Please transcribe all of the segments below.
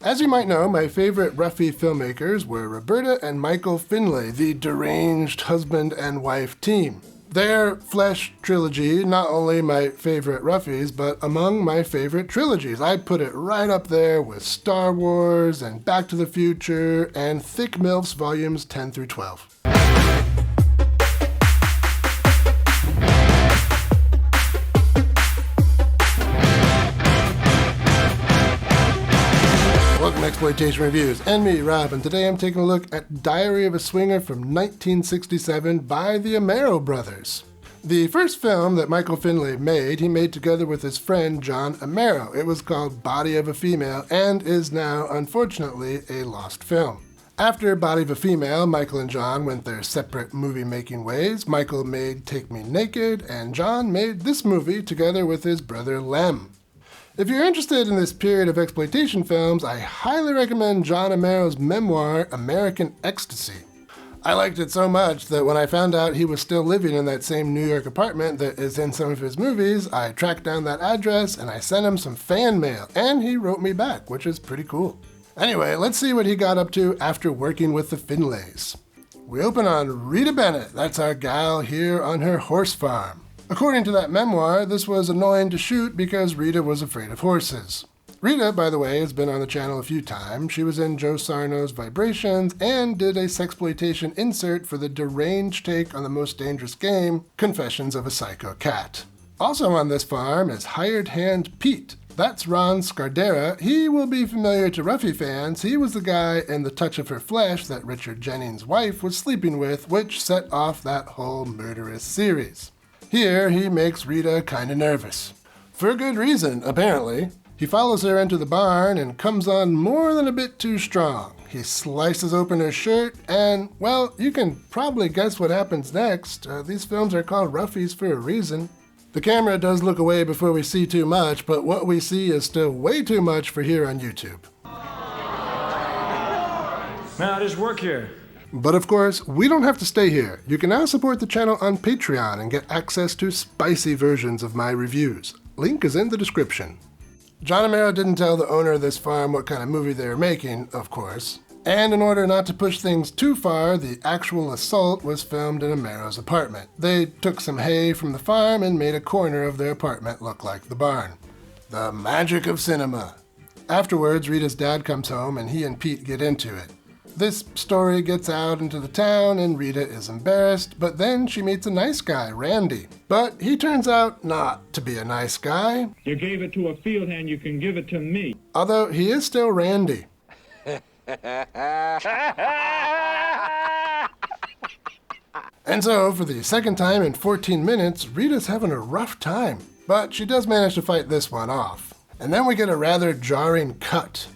As you might know, my favorite Ruffy filmmakers were Roberta and Michael Finlay, the deranged husband and wife team. Their Flesh trilogy, not only my favorite Ruffies, but among my favorite trilogies. I'd put it right up there with Star Wars and Back to the Future and Thick MILFs volumes 10 through 12. Welcome to Exploitation Reviews, and me, Rob, and today I'm taking a look at Diary of a Swinger from 1967 by the Amero brothers. The first film that Michael Finlay made, he made together with his friend John Amero. It was called Body of a Female and is now, unfortunately, a lost film. After Body of a Female, Michael and John went their separate movie-making ways. Michael made Take Me Naked, and John made this movie together with his brother Lem. If you're interested in this period of exploitation films, I highly recommend John Amero's memoir, American Ecstasy. I liked it so much that when I found out he was still living in that same New York apartment that is in some of his movies, I tracked down that address and I sent him some fan mail, and he wrote me back, which is pretty cool. Anyway, let's see what he got up to after working with the Finlays. We open on Rita Bennett. That's our gal here on her horse farm. According to that memoir, this was annoying to shoot because Rita was afraid of horses. Rita, by the way, has been on the channel a few times. She was in Joe Sarno's Vibrations and did a sexploitation insert for the deranged take on the most dangerous game, Confessions of a Psycho Cat. Also on this farm is Hired Hand Pete. That's Ron Scardera. He will be familiar to Ruffy fans. He was the guy in The Touch of Her Flesh that Richard Jennings' wife was sleeping with, which set off that whole murderous series. Here, he makes Rita kinda nervous. For good reason, apparently. He follows her into the barn and comes on more than a bit too strong. He slices open her shirt and, well, you can probably guess what happens next. These films are called Ruffies for a reason. The camera does look away before we see too much, but what we see is still way too much for here on YouTube. Man, I just work here. But of course, we don't have to stay here. You can now support the channel on Patreon and get access to spicy versions of my reviews. Link is in the description. John Amero didn't tell the owner of this farm what kind of movie they were making, of course. And in order not to push things too far, the actual assault was filmed in Amero's apartment. They took some hay from the farm and made a corner of their apartment look like the barn. The magic of cinema. Afterwards, Rita's dad comes home and he and Pete get into it. This story gets out into the town and Rita is embarrassed, but then she meets a nice guy, Randy. But he turns out not to be a nice guy. You gave it to a field hand, you can give it to me. Although he is still Randy. And so, for the second time in 14 minutes, Rita's having a rough time. But she does manage to fight this one off. And then we get a rather jarring cut.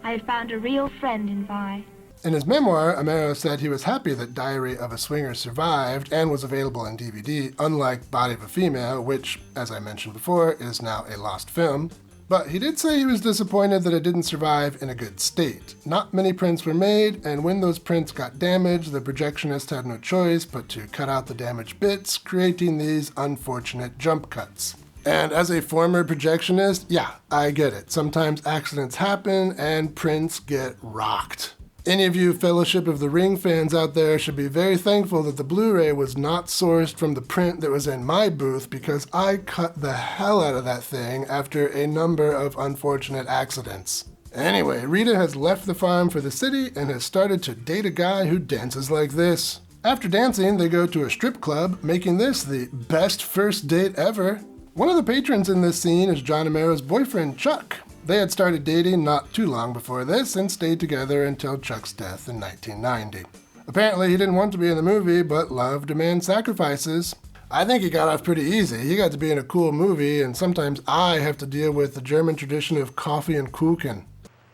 I have found a real friend in Vi. In his memoir, Amero said he was happy that Diary of a Swinger survived and was available on DVD, unlike Body of a Female, which, as I mentioned before, is now a lost film. But he did say he was disappointed that it didn't survive in a good state. Not many prints were made, and when those prints got damaged, the projectionist had no choice but to cut out the damaged bits, creating these unfortunate jump cuts. And as a former projectionist, yeah, I get it. Sometimes accidents happen and prints get rocked. Any of you Fellowship of the Ring fans out there should be very thankful that the Blu-ray was not sourced from the print that was in my booth, because I cut the hell out of that thing after a number of unfortunate accidents. Anyway, Rita has left the farm for the city and has started to date a guy who dances like this. After dancing, they go to a strip club, making this the best first date ever. One of the patrons in this scene is John Amero's boyfriend, Chuck. They had started dating not too long before this and stayed together until Chuck's death in 1990. Apparently, he didn't want to be in the movie, but love demands sacrifices. I think he got off pretty easy. He got to be in a cool movie, and sometimes I have to deal with the German tradition of Coffee and Kuchen.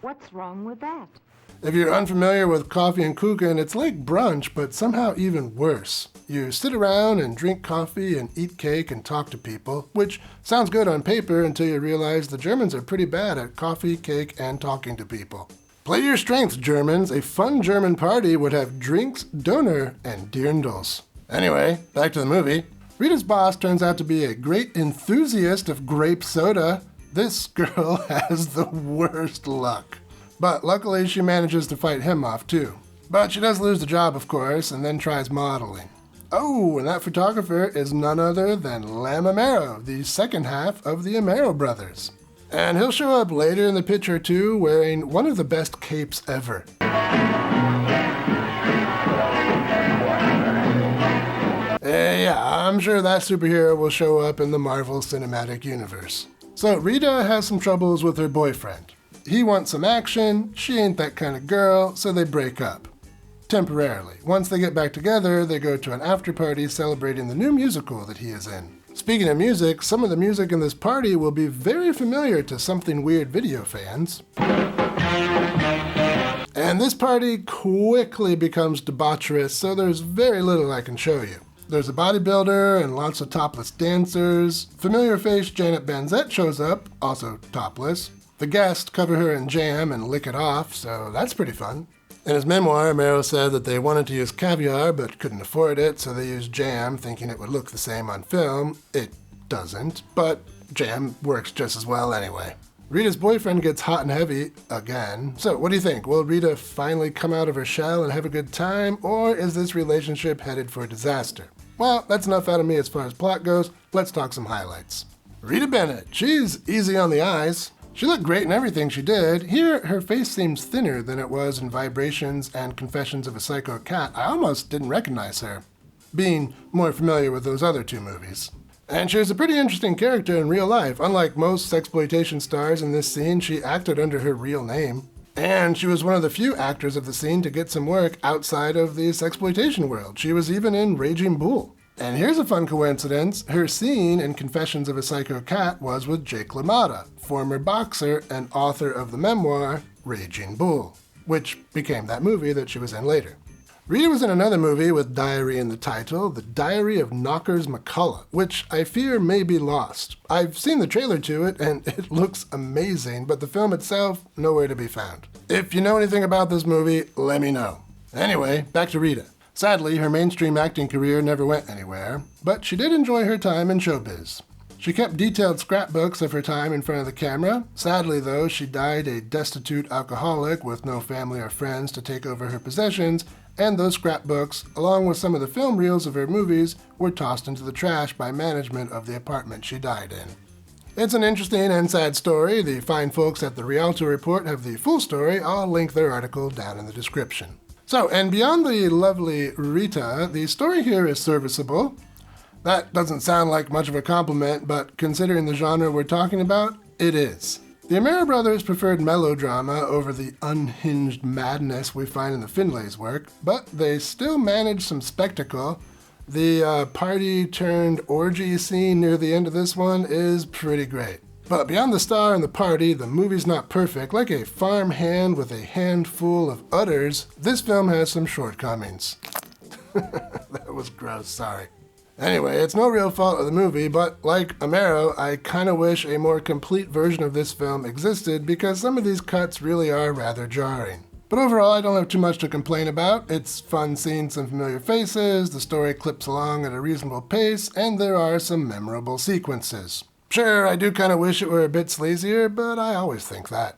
What's wrong with that? If you're unfamiliar with coffee and kuchen, it's like brunch, but somehow even worse. You sit around and drink coffee and eat cake and talk to people, which sounds good on paper until you realize the Germans are pretty bad at coffee, cake, and talking to people. Play your strengths, Germans. A fun German party would have drinks, Döner, and Dirndls. Anyway, back to the movie. Rita's boss turns out to be a great enthusiast of grape soda. This girl has the worst luck. But luckily she manages to fight him off too. But she does lose the job, of course, and then tries modeling. Oh, and that photographer is none other than Lem Amero, the second half of the Amero brothers. And he'll show up later in the picture too, wearing one of the best capes ever. Yeah, I'm sure that superhero will show up in the Marvel Cinematic Universe. So Rita has some troubles with her boyfriend. He wants some action, she ain't that kind of girl, so they break up. Temporarily. Once they get back together, they go to an after party celebrating the new musical that he is in. Speaking of music, some of the music in this party will be very familiar to Something Weird video fans. And this party quickly becomes debaucherous, so there's very little I can show you. There's a bodybuilder and lots of topless dancers. Familiar face Janet Banzette shows up, also topless. The guests cover her in jam and lick it off, so that's pretty fun. In his memoir, Amero said that they wanted to use caviar but couldn't afford it, so they used jam, thinking it would look the same on film. It doesn't, but jam works just as well anyway. Rita's boyfriend gets hot and heavy again. So what do you think? Will Rita finally come out of her shell and have a good time, or is this relationship headed for disaster? Well, that's enough out of me as far as plot goes. Let's talk some highlights. Rita Bennett, she's easy on the eyes. She looked great in everything she did. Here, her face seems thinner than it was in Vibrations and Confessions of a Psycho Cat. I almost didn't recognize her, being more familiar with those other two movies. And she was a pretty interesting character in real life. Unlike most sexploitation stars in this scene, she acted under her real name. And she was one of the few actors of the scene to get some work outside of the sexploitation world. She was even in Raging Bull. And here's a fun coincidence. Her scene in Confessions of a Psycho Cat was with Jake LaMotta, former boxer and author of the memoir Raging Bull, which became that movie that she was in later. Rita was in another movie with diary in the title, The Diary of Knockers McCullough, which I fear may be lost. I've seen the trailer to it and it looks amazing, but the film itself, nowhere to be found. If you know anything about this movie, let me know. Anyway, back to Rita. Sadly, her mainstream acting career never went anywhere, but she did enjoy her time in showbiz. She kept detailed scrapbooks of her time in front of the camera. Sadly, though, she died a destitute alcoholic with no family or friends to take over her possessions, and those scrapbooks, along with some of the film reels of her movies, were tossed into the trash by management of the apartment she died in. It's an interesting and sad story. The fine folks at the Rialto Report have the full story. I'll link their article down in the description. So, and beyond the lovely Rita, the story here is serviceable. That doesn't sound like much of a compliment, but considering the genre we're talking about, it is. The Amero brothers preferred melodrama over the unhinged madness we find in the Finlays' work, but they still managed some spectacle. The party-turned-orgy scene near the end of this one is pretty great. But beyond the star and the party, the movie's not perfect. Like a farm hand with a handful of udders, this film has some shortcomings. That was gross, sorry. Anyway, it's no real fault of the movie, but like Amero, I kinda wish a more complete version of this film existed because some of these cuts really are rather jarring. But overall, I don't have too much to complain about. It's fun seeing some familiar faces, the story clips along at a reasonable pace, and there are some memorable sequences. Sure, I do kinda wish it were a bit sleazier, but I always think that.